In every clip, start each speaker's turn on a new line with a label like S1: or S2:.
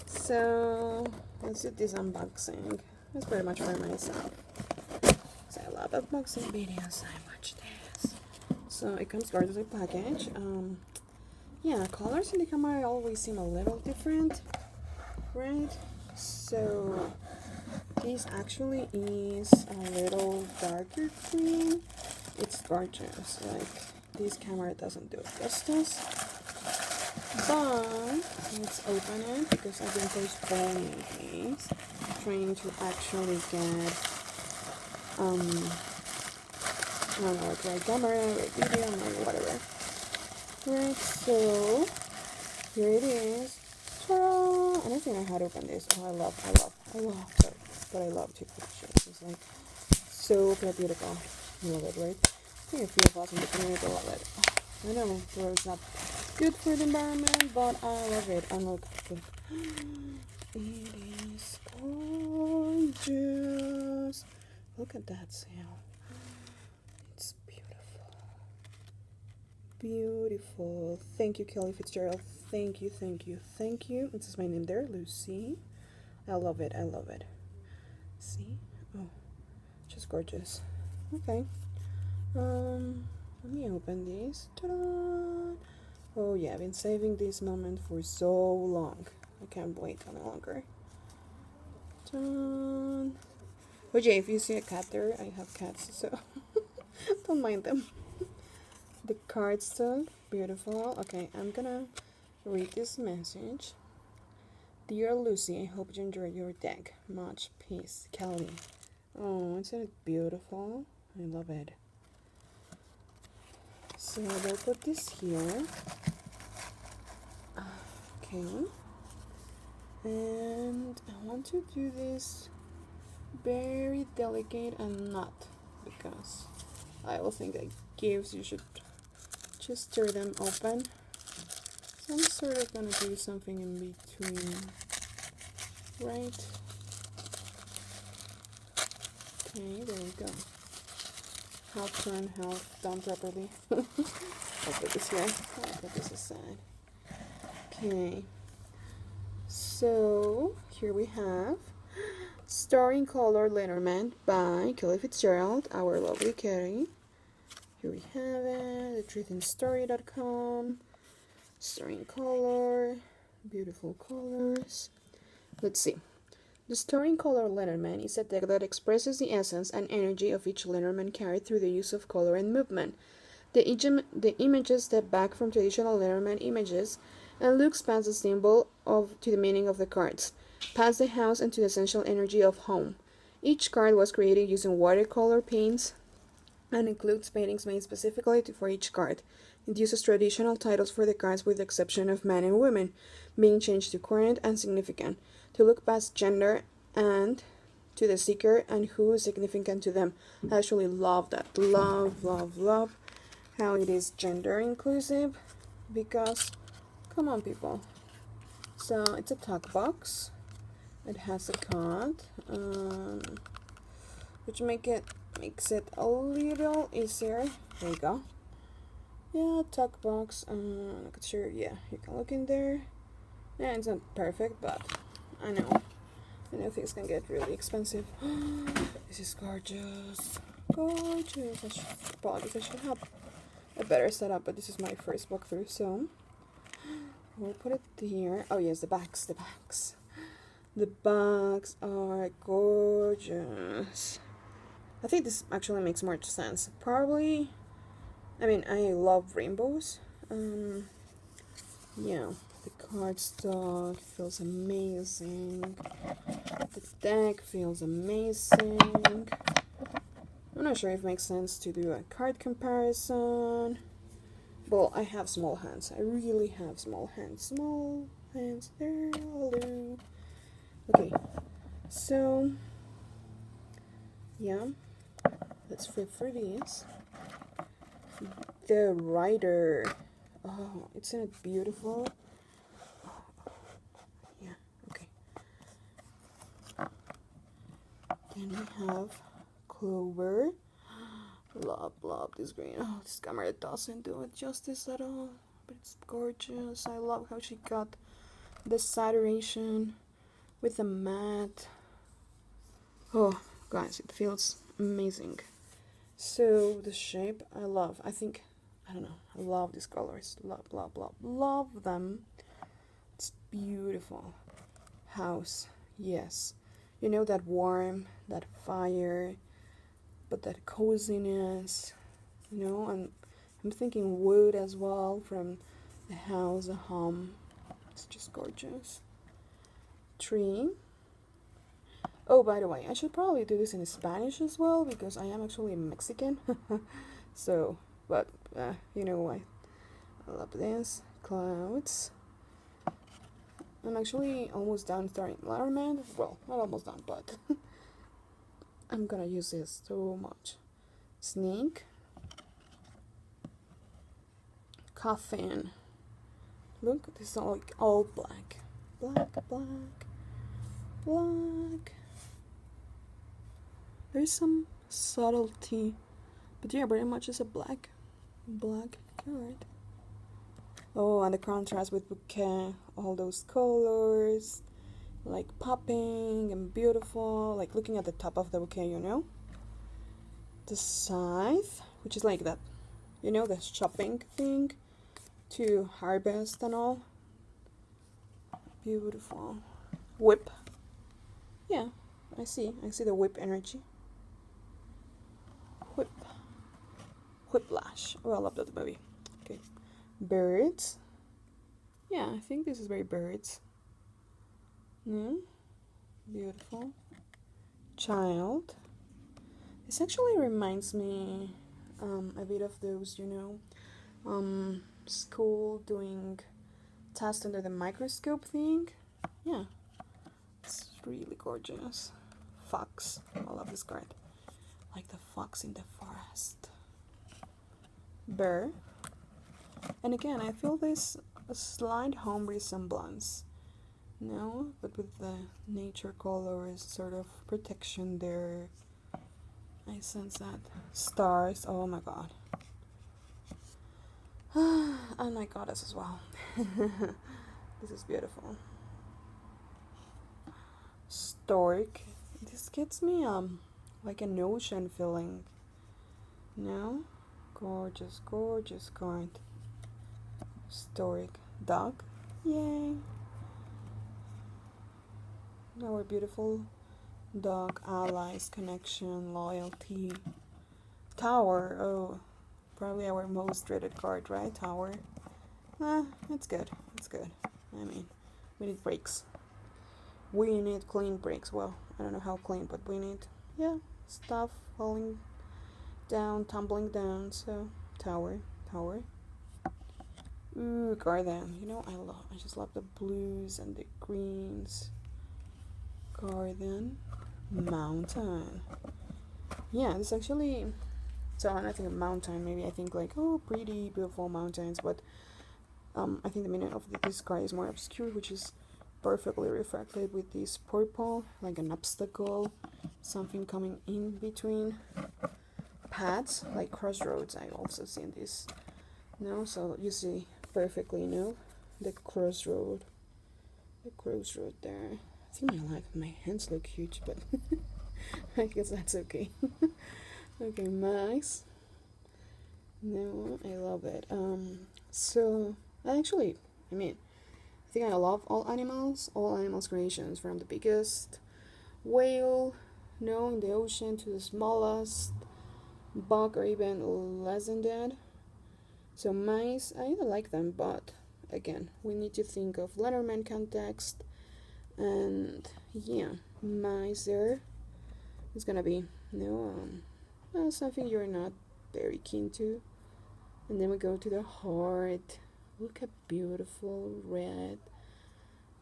S1: So let's do this unboxing. It's pretty much for myself. So I love unboxing videos. I watch this. So it comes gorgeously packaged. Yeah, colors in the camera always seem a little different, right? So this actually is a little darker green. It's gorgeous. Like, this camera doesn't do it justice. But let's open it because I've been postponing these, trying to actually get I don't know, like right camera, right video, or whatever. Right, so here it is. Ta-da! I don't think I had opened this. Oh, I love, sorry, but I love to pictures. It's like so beautiful. I love it, right? I think a few of us in the community love it. I know, it's not good for the environment, but I love it. And look, it is gorgeous. Look at that sail. It's beautiful. Beautiful. Thank you, Kelly Fitzgerald. Thank you, thank you, thank you. This is my name there, Lucy. I love it, I love it. See? Oh, just gorgeous. Okay. Let me open this. Ta-da! Oh yeah, I've been saving this moment for so long. I can't wait any longer. Dun. Oh yeah, if you see a cat there, I have cats, so don't mind them. The cardstock, beautiful. Okay, I'm gonna read this message. Dear Lucy, I hope you enjoyed your deck. Much peace, Kelly. Oh, isn't it beautiful? I love it. So we'll put this here. Okay. And I want to do this very delicate and not, because I will think that gifts you should just stir them open. So I'm sort of gonna do something in between, right? Okay, there we go. Half turn, half done properly. I'll put this here. I'll put this aside. Okay. So here we have Starring Color Lenormand by Kelly Fitzgerald, our lovely Kelly. Here we have it, thetruthindstory.com. Starring Color, beautiful colors. Let's see. The Starring Color Lenormand is a deck that expresses the essence and energy of each Lenormand carried through the use of color and movement. The images step back from traditional Lenormand images and looks past the symbol to the meaning of the cards, past the house and to the essential energy of home. Each card was created using watercolor paints and includes paintings made specifically for each card. It uses traditional titles for the cards with the exception of man and women, being changed to current and significant, to look past gender and to the seeker and who is significant to them. I actually love that. Love how it is gender inclusive, because come on people. So it's a tuck box. It has a card, which makes it a little easier. There you go. Yeah, tuck box. Look at sure. Yeah, you can look in there. Yeah, it's not perfect, but I know things can get really expensive. This is gorgeous. Gorgeous. Apologies, I should have a better setup, but this is my first walkthrough, so we'll put it here. Oh yes, the backs. The backs are gorgeous. I think this actually makes more sense. Probably, I mean, I love rainbows. Yeah, the cardstock feels amazing. The deck feels amazing. I'm not sure if it makes sense to do a card comparison. Well, I have small hands. I really have small hands. Small hands. There, hello. Okay, so yeah, let's flip through these. The Rider. Oh, isn't it beautiful? Yeah, okay. Then we have Clover. Love this green. Oh, this camera doesn't do it justice at all, but it's gorgeous. I love how she got the saturation with the matte. Oh, guys, it feels amazing. So the shape I love. I don't know. I love these colors. Love them. It's beautiful. House, yes. You know, that warm, that fire, but that coziness. You know, and I'm thinking wood as well from the house, a home. It's just gorgeous. Tree. Oh, by the way, I should probably do this in Spanish as well because I am actually Mexican. So, but you know what? I love this. Clouds. I'm actually almost done starting Lenormand. Well, not almost done, but I'm gonna use this so much. Sneak. Coffin. Look, this is all black. Black. There's some subtlety, but yeah, very much is a black card. Oh, and the contrast with bouquet, all those colors, like popping and beautiful, like looking at the top of the bouquet, you know? The scythe, which is like that, you know, the shopping thing to harvest and all. Beautiful. Whip. Yeah, I see the whip energy. Whiplash. Oh, I love that movie. Okay. Birds. Yeah, I think this is very birds. Beautiful. Child. This actually reminds me a bit of those, you know, school doing test under the microscope thing. Yeah, it's really gorgeous. Fox. I love this card. Like the fox in the forest. Bear. And again, I feel this a slight home resemblance. No, but with the nature colors, sort of protection there. I sense that. Stars. Oh my god. And my goddess as well. This is beautiful. Stork. This gets me like an ocean feeling. No? Gorgeous card. Stork. Dog. Yay. Our beautiful dog. Allies. Connection. Loyalty. Tower. Oh, probably our most dreaded card, right? Tower. It's good. I mean, we need breaks. We need clean breaks. Well, I don't know how clean, but we need, yeah, stuff falling down, tumbling down. So, tower. Ooh, garden. You know, I just love the blues and the greens. Garden. Mountain. Yeah, this actually, so when I think of mountain, maybe I think like, oh, pretty, beautiful mountains, but I think the meaning of this card is more obscure, which is perfectly reflected with this purple, like an obstacle, something coming in between paths, like crossroads. I also seen this. No, so you see perfectly, you know, the crossroad there. I think my hands look huge, but I guess that's okay. Okay, Max. No, I love it. So actually, I mean, I think I love all animals creations, from the biggest whale, no, in the ocean, to the smallest bug, or even less than that. So mice, I like them, but again, we need to think of Lenormand context, and yeah, mice there is gonna be, you know, something you're not very keen to. And then we go to the heart. Look at beautiful red,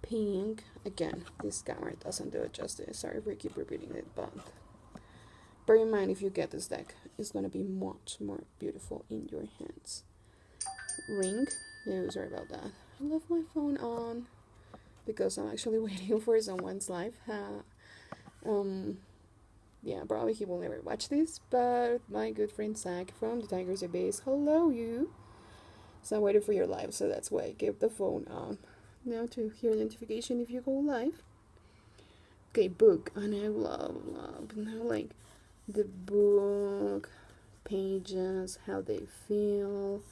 S1: pink. Again, this camera doesn't do it justice. Sorry if we keep repeating it, but bear in mind, if you get this deck, it's gonna be much more beautiful in your hands. Ring. Oh, sorry about that. I left my phone on because I'm actually waiting for someone's live. Yeah, probably he will never watch this, but my good friend Zach from the Tigers Base, hello you. So I'm waiting for your live, so that's why I kept the phone on. now to hear the notification if you go live. Okay, book, and I love now like the book pages, how they feel,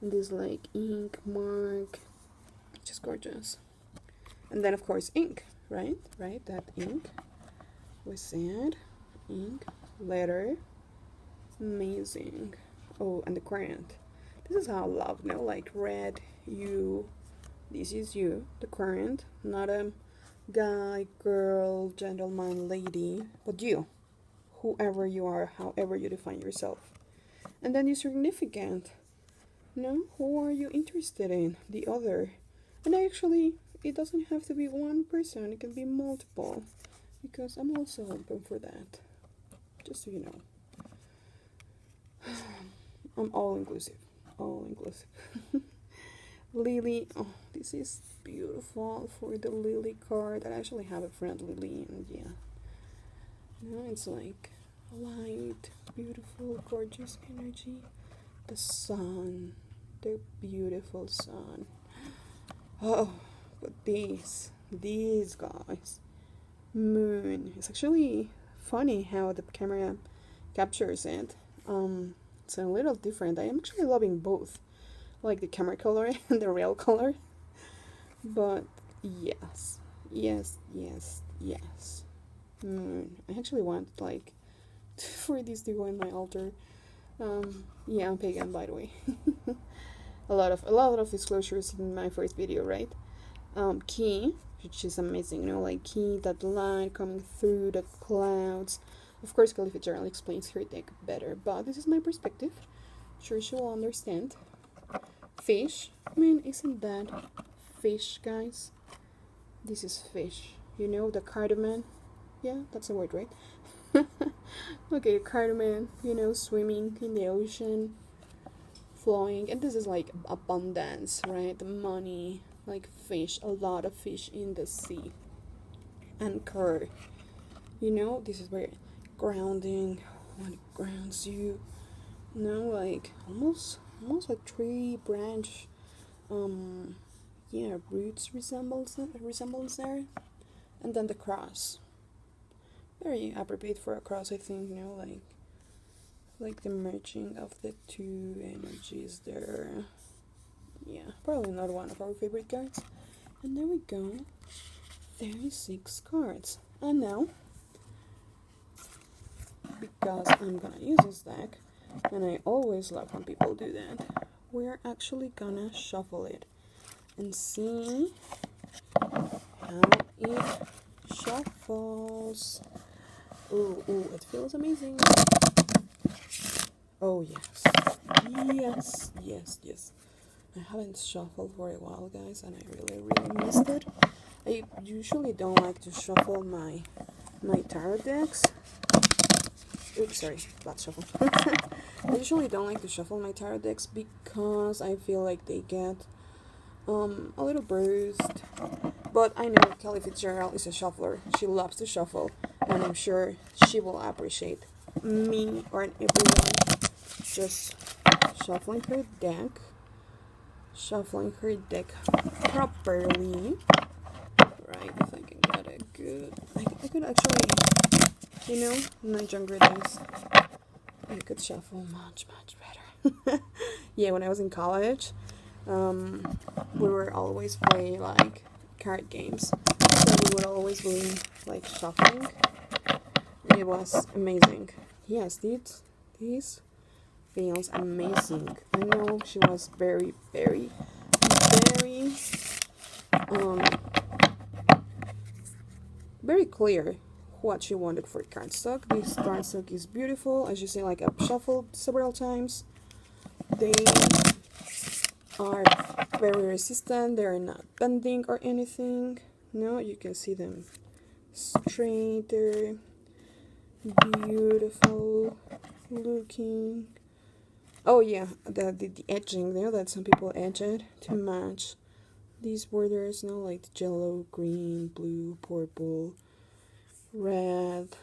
S1: and this like ink mark, just gorgeous. And then of course ink, right? That ink we said, ink, letter, amazing. Oh, and the current. This is how I love, like red, you. This is you, the current, not a guy, girl, gentleman, lady, but you, whoever you are, however you define yourself. And then your significant. Who are you interested in? The other. And actually, it doesn't have to be one person, it can be multiple, because I'm also open for that. Just so you know. I'm all inclusive. Lily, oh, this is beautiful for the Lily card. I actually have a friend, Lily, and yeah. It's like light, beautiful, gorgeous energy. The sun, the beautiful sun. Oh, but these guys. Moon. It's actually funny how the camera captures it. It's a little different. I am actually loving both, like the camera color and the real color. But yes. Moon. I actually want like for this to go in my altar. Yeah, I'm pagan, by the way. a lot of disclosures in my first video, right? Key, which is amazing, like key, that line coming through the clouds. Of course, Kelly Fitzgerald explains her deck better, but this is my perspective. Sure, she will understand. Fish. I mean, isn't that fish, guys? This is fish. The cardamom. Yeah, that's a word, right? Okay, cardamom, swimming in the ocean, flowing. And this is like abundance, right? The money, like fish, a lot of fish in the sea. Anchor. This is very grounding, when it grounds you. Like almost like tree branch, roots resembles there. And then the cross, very appropriate for a cross, I think. Like the merging of the two energies there. Yeah, probably not one of our favorite cards. And there we go, 36 cards. And now, because I'm gonna use this deck, and I always love when people do that, we're actually gonna shuffle it and see how it shuffles. Ooh, it feels amazing. Oh yes. I haven't shuffled for a while, guys, and I really missed it. I usually don't like to shuffle my tarot decks. Oops, sorry, flat shuffle. I usually don't like to shuffle my tarot decks because I feel like they get a little bruised. But I know Kelly Fitzgerald is a shuffler. She loves to shuffle, and I'm sure she will appreciate me or everyone just shuffling her deck properly. Right, if I can get a good... I could actually, in my younger days, I could shuffle much better. Yeah, when I was in college, we were always playing like card games, so we would always be like shuffling. It was amazing. Yes, this feels amazing. I know she was very very clear what she wanted for cardstock. This cardstock is beautiful, as you see, like I've shuffled several times. They are very resistant, they're not bending or anything. You can see them straight there. Beautiful looking. Oh yeah, the edging there, that some people edge it to match these borders, like the yellow, green, blue, purple, red,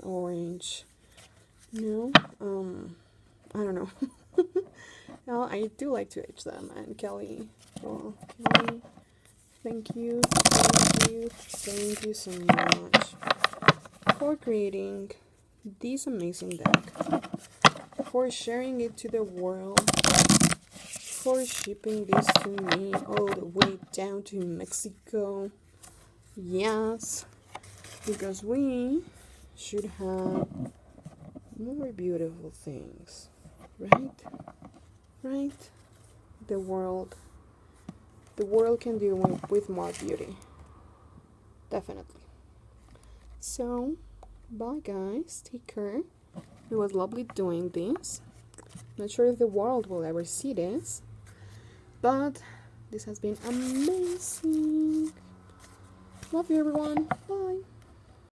S1: orange. I don't know. Well, I do like to edge them, and Kelly Thank you, thank you, thank you so much for creating this amazing deck, for sharing it to the world, for shipping this to me all the way down to Mexico. Yes, because we should have more beautiful things, right? Right? The world can do with more beauty. Definitely. So, bye guys. Take care. It was lovely doing this. Not sure if the world will ever see this, but this has been amazing. Love you, everyone. Bye.